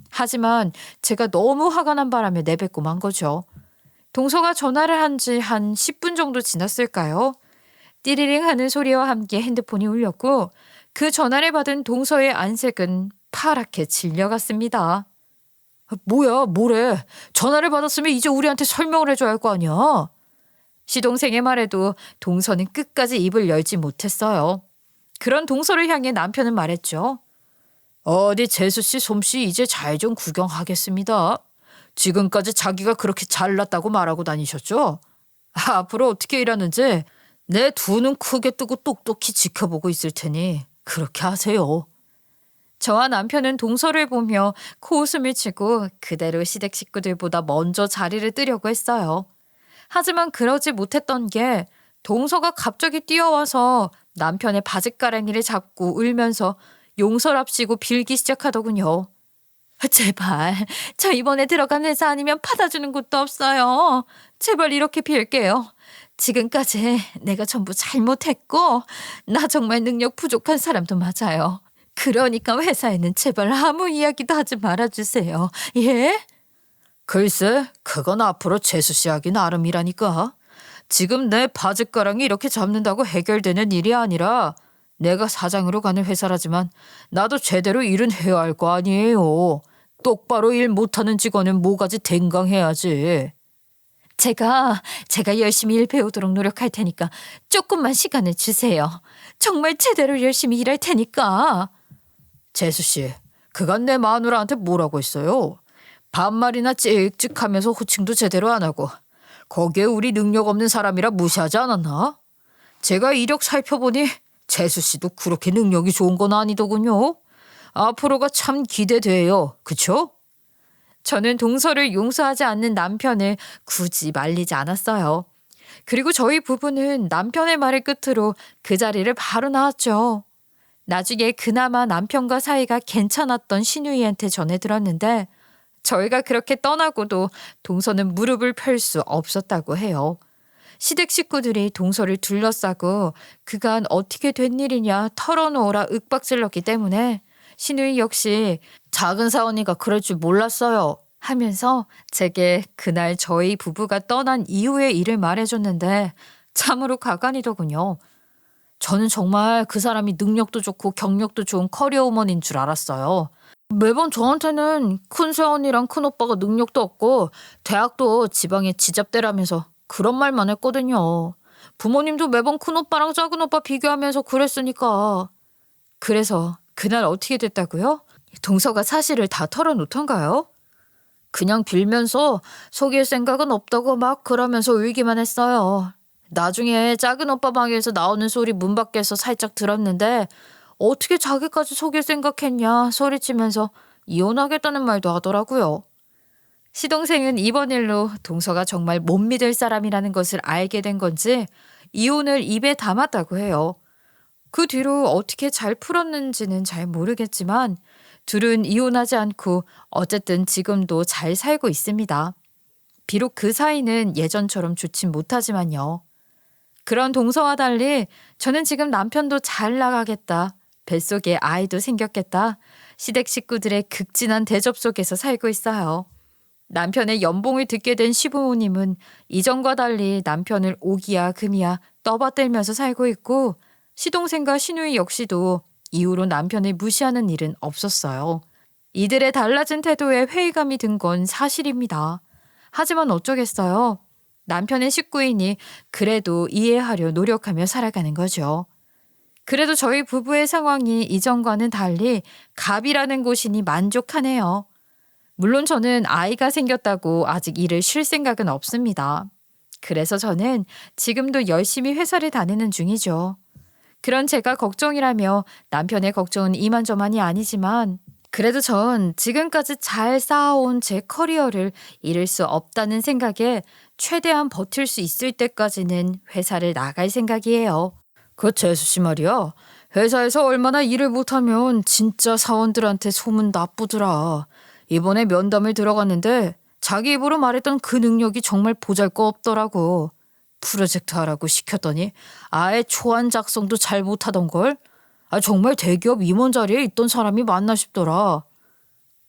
하지만 제가 너무 화가 난 바람에 내뱉고 만 거죠. 동서가 전화를 한 지 한 10분 정도 지났을까요? 띠리링 하는 소리와 함께 핸드폰이 울렸고 그 전화를 받은 동서의 안색은 파랗게 질려갔습니다. 뭐래? 전화를 받았으면 이제 우리한테 설명을 해줘야 할 거 아니야? 시동생의 말에도 동서는 끝까지 입을 열지 못했어요. 그런 동서를 향해 남편은 말했죠. 어디 재수씨 솜씨 이제 잘 좀 구경하겠습니다. 지금까지 자기가 그렇게 잘났다고 말하고 다니셨죠? 앞으로 어떻게 일하는지 내 두 눈 크게 뜨고 똑똑히 지켜보고 있을 테니 그렇게 하세요. 저와 남편은 동서를 보며 코웃음을 치고 그대로 시댁 식구들보다 먼저 자리를 뜨려고 했어요. 하지만 그러지 못했던 게 동서가 갑자기 뛰어와서 남편의 바짓가랑이를 잡고 울면서 용서랍시고 빌기 시작하더군요. 제발 저 이번에 들어간 회사 아니면 받아주는 곳도 없어요. 제발 이렇게 빌게요. 지금까지 내가 전부 잘못했고 나 정말 능력 부족한 사람도 맞아요. 그러니까 회사에는 제발 아무 이야기도 하지 말아주세요. 예? 글쎄 그건 앞으로 재수씨 하기 나름이라니까. 지금 내 바짓가랑이 이렇게 잡는다고 해결되는 일이 아니라 내가 사장으로 가는 회사라지만 나도 제대로 일은 해야 할 거 아니에요. 똑바로 일 못하는 직원은 뭐가지 댕강해야지. 제가 열심히 일 배우도록 노력할 테니까 조금만 시간을 주세요. 정말 제대로 열심히 일할 테니까. 재수씨, 그간 내 마누라한테 뭐라고 했어요? 반말이나 찍찍하면서 호칭도 제대로 안 하고 거기에 우리 능력 없는 사람이라 무시하지 않았나? 제가 이력 살펴보니 재수씨도 그렇게 능력이 좋은 건 아니더군요. 앞으로가 참 기대돼요. 그쵸? 저는 동서를 용서하지 않는 남편을 굳이 말리지 않았어요. 그리고 저희 부부는 남편의 말을 끝으로 그 자리를 바로 나왔죠. 나중에 그나마 남편과 사이가 괜찮았던 신우이한테 전해 들었는데 저희가 그렇게 떠나고도 동서는 무릎을 펼 수 없었다고 해요. 시댁 식구들이 동서를 둘러싸고 그간 어떻게 된 일이냐 털어놓으라 윽박질렀기 때문에 신우이 역시 작은 사언니가 그럴 줄 몰랐어요. 하면서 제게 그날 저희 부부가 떠난 이후의 일을 말해줬는데 참으로 가관이더군요. 저는 정말 그 사람이 능력도 좋고 경력도 좋은 커리어 우먼인 줄 알았어요. 매번 저한테는 큰 새언니랑 큰 오빠가 능력도 없고 대학도 지방에 지잡대라면서 그런 말만 했거든요. 부모님도 매번 큰 오빠랑 작은 오빠 비교하면서 그랬으니까. 그래서 그날 어떻게 됐다고요? 동서가 사실을 다 털어놓던가요? 그냥 빌면서 속일 생각은 없다고 막 그러면서 울기만 했어요. 나중에 작은 오빠 방에서 나오는 소리 문 밖에서 살짝 들었는데 어떻게 자기까지 속일 생각했냐 소리치면서 이혼하겠다는 말도 하더라고요. 시동생은 이번 일로 동서가 정말 못 믿을 사람이라는 것을 알게 된 건지 이혼을 입에 담았다고 해요. 그 뒤로 어떻게 잘 풀었는지는 잘 모르겠지만 둘은 이혼하지 않고 어쨌든 지금도 잘 살고 있습니다. 비록 그 사이는 예전처럼 좋진 못하지만요. 그런 동서와 달리 저는 지금 남편도 잘 나가겠다. 뱃속에 아이도 생겼겠다. 시댁 식구들의 극진한 대접 속에서 살고 있어요. 남편의 연봉을 듣게 된 시부모님은 이전과 달리 남편을 오기야 금이야 떠받들면서 살고 있고 시동생과 시누이 역시도 이후로 남편을 무시하는 일은 없었어요. 이들의 달라진 태도에 회의감이 든 건 사실입니다. 하지만 어쩌겠어요. 남편의 식구이니 그래도 이해하려 노력하며 살아가는 거죠. 그래도 저희 부부의 상황이 이전과는 달리 갑이라는 곳이니 만족하네요. 물론 저는 아이가 생겼다고 아직 일을 쉴 생각은 없습니다. 그래서 저는 지금도 열심히 회사를 다니는 중이죠. 그런 제가 걱정이라며 남편의 걱정은 이만저만이 아니지만 그래도 전 지금까지 잘 쌓아온 제 커리어를 잃을 수 없다는 생각에 최대한 버틸 수 있을 때까지는 회사를 나갈 생각이에요. 그 재수 씨 말이야. 회사에서 얼마나 일을 못하면 진짜 사원들한테 소문 나쁘더라. 이번에 면담을 들어갔는데 자기 입으로 말했던 그 능력이 정말 보잘것없더라고. 프로젝트 하라고 시켰더니 아예 초안 작성도 잘 못하던걸. 정말 대기업 임원 자리에 있던 사람이 맞나 싶더라.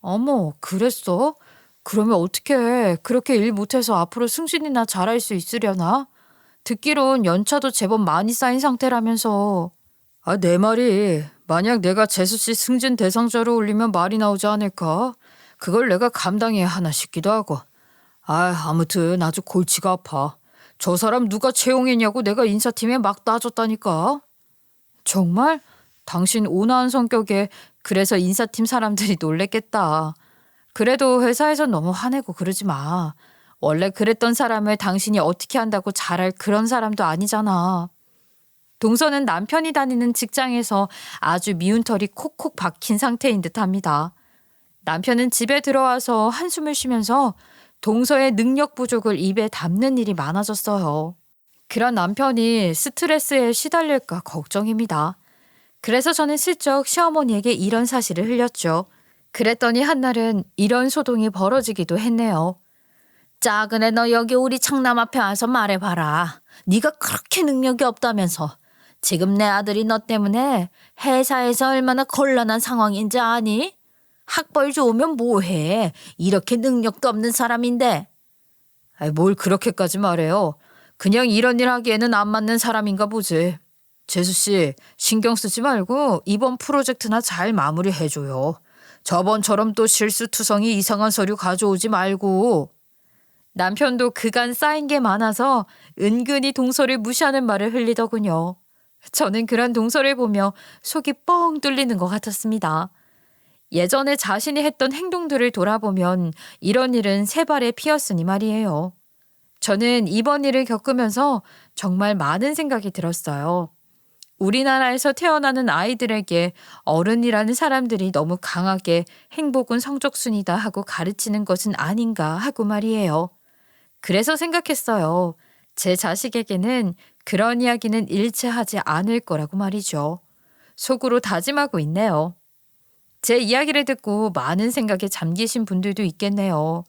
어머, 그랬어? 그러면 어떻게 그렇게 일 못해서 앞으로 승진이나 잘할 수 있으려나? 듣기론 연차도 제법 많이 쌓인 상태라면서. 내 말이 만약 내가 재수씨 승진 대상자로 올리면 말이 나오지 않을까? 그걸 내가 감당해야 하나 싶기도 하고. 아무튼 아주 골치가 아파. 저 사람 누가 채용했냐고 내가 인사팀에 막 따졌다니까. 정말? 당신 온화한 성격에 그래서 인사팀 사람들이 놀랬겠다. 그래도 회사에서 너무 화내고 그러지 마. 원래 그랬던 사람을 당신이 어떻게 한다고 잘할 그런 사람도 아니잖아. 동서는 남편이 다니는 직장에서 아주 미운 털이 콕콕 박힌 상태인 듯합니다. 남편은 집에 들어와서 한숨을 쉬면서 동서의 능력 부족을 입에 담는 일이 많아졌어요. 그런 남편이 스트레스에 시달릴까 걱정입니다. 그래서 저는 슬쩍 시어머니에게 이런 사실을 흘렸죠. 그랬더니 한날은 이런 소동이 벌어지기도 했네요. 작은 애 너 여기 우리 창남 앞에 와서 말해봐라. 네가 그렇게 능력이 없다면서. 지금 내 아들이 너 때문에 회사에서 얼마나 곤란한 상황인지 아니? 학벌 좋으면 뭐해. 이렇게 능력도 없는 사람인데. 뭘 그렇게까지 말해요. 그냥 이런 일 하기에는 안 맞는 사람인가 보지. 재수씨 신경 쓰지 말고 이번 프로젝트나 잘 마무리해줘요. 저번처럼 또 실수투성이 이상한 서류 가져오지 말고. 남편도 그간 쌓인 게 많아서 은근히 동서를 무시하는 말을 흘리더군요. 저는 그런 동서를 보며 속이 뻥 뚫리는 것 같았습니다. 예전에 자신이 했던 행동들을 돌아보면 이런 일은 세 발에 피었으니 말이에요. 저는 이번 일을 겪으면서 정말 많은 생각이 들었어요. 우리나라에서 태어나는 아이들에게 어른이라는 사람들이 너무 강하게 행복은 성적순이다 하고 가르치는 것은 아닌가 하고 말이에요. 그래서 생각했어요. 제 자식에게는 그런 이야기는 일체 하지 않을 거라고 말이죠. 속으로 다짐하고 있네요. 제 이야기를 듣고 많은 생각에 잠기신 분들도 있겠네요.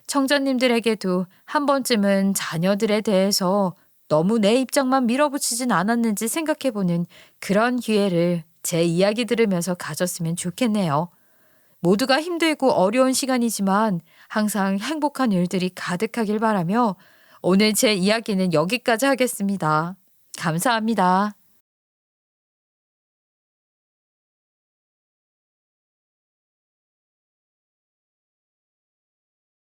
청자님들에게도 한 번쯤은 자녀들에 대해서 너무 내 입장만 밀어붙이진 않았는지 생각해보는 그런 기회를 제 이야기 들으면서 가졌으면 좋겠네요. 모두가 힘들고 어려운 시간이지만 항상 행복한 일들이 가득하길 바라며 오늘 제 이야기는 여기까지 하겠습니다. 감사합니다.